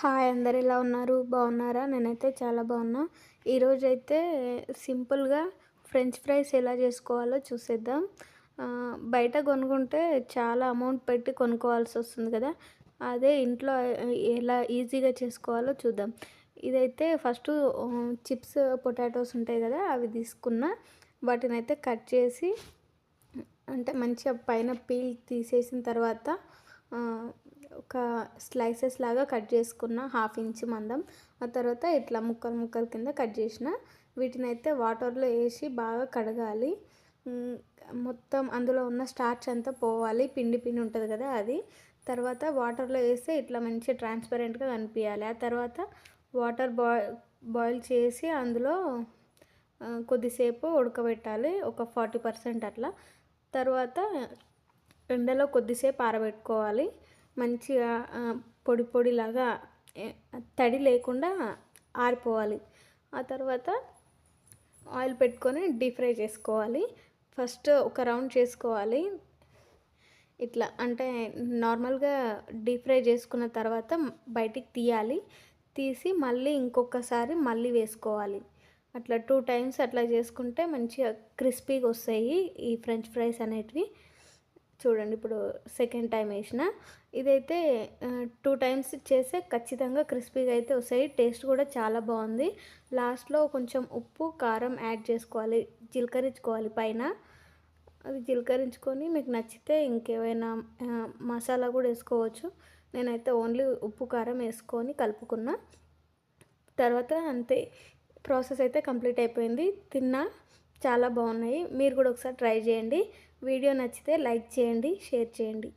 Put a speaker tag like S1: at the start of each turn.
S1: Hi అందరు ఎలా ఉన్నారు? బాగున్నారా? నేనైతే చాలా బాగున్నా. ఈరోజైతే సింపుల్‌గా ఫ్రెంచ్ ఫ్రైస్ ఎలా చేసుకోవాలో చూసేద్దాం. బయట కొనుక్కుంటే చాలా అమౌంట్ పెట్టి కొనుక్కోవాల్సొస్తుంది కదా! అదే ఇంట్లో ఎలా ఈజీగా చేసుకోవాలో చూద్దాం. ఇదైతే ఫస్టు చిప్స్ పొటాటోస్ ఉంటాయి కదా! అవి తీసుకున్నా. వాటినైతే కట్ చేసి అంటే మంచిగా పైన పీల్ తీసేసిన తర్వాత ఒక స్లైసెస్ లాగా కట్ చేసుకున్న 1/2 ఇంచ్ మందం. ఆ తర్వాత ఇట్లా ముక్కలు ముక్కలు కింద కట్ చేసిన. వీటినైతే వాటర్‌లో ఏసి బాగా కడగాలి. మొత్తం అందులో ఉన్న స్టార్చ్ అంతా పోవాలి. పిండి పిండి ఉంటది కదా అది. తర్వాత వాటర్‌లో ఏస్తే ఇట్లా మంచిగా ట్రాన్స్‌పరెంట్‌గా కనిపియాలి. ఆ తర్వాత వాటర్ బాయిల్ చేసి అందులో కొద్దిసేపు ఉడకబెట్టాలి. ఒక 40% అట్లా. తర్వాత ఎండలో కొద్దిసేపు ఆరబెట్టుకోవాలి. మంచిగా పొడి పొడిలాగా తడి లేకుండా ఆరిపోవాలి. ఆ తర్వాత ఆయిల్ పెట్టుకొని డీప్ ఫ్రై చేసుకోవాలి. ఫస్ట్ ఒక రౌండ్ చేసుకోవాలి. ఇట్లా అంటే నార్మల్‌గా డీప్ ఫ్రై చేసుకున్న తర్వాత బయటికి తీయాలి. తీసి మళ్ళీ ఇంకొకసారి మళ్ళీ వేసుకోవాలి. అట్లా 2 టైమ్స్ అట్లా చేసుకుంటే మంచిగా క్రిస్పీగా వస్తాయి ఈ ఫ్రెంచ్ ఫ్రైస్ అనేటివి. చూడండి ఇప్పుడు సెకండ్ టైం ఏసిన. ఇదైతే 2 టైమ్స్ చేస్తే ఖచ్చితంగా క్రిస్పీగా అయితే వస్తాయి. టేస్ట్ కూడా చాలా బాగుంది. లాస్ట్‌లో కొంచెం ఉప్పు, కారం యాడ్ చేసుకోవాలి. జీలకరించుకోవాలి పైన. అది జీలకరించుకొని మీకు నచ్చితే ఇంకేమైనా మసాలా కూడా వేసుకోవచ్చు. నేనైతే ఓన్లీ ఉప్పు, కారం వేసుకొని కలుపుకున్నా. తర్వాత అంతే. ప్రాసెస్ అయితే కంప్లీట్ అయిపోయింది. తిన్నా. చాలా బాగున్నాయి. మీరు కూడా ఒకసారి ట్రై చేయండి. వీడియో నచ్చితే లైక్ చేయండి, షేర్ చేయండి.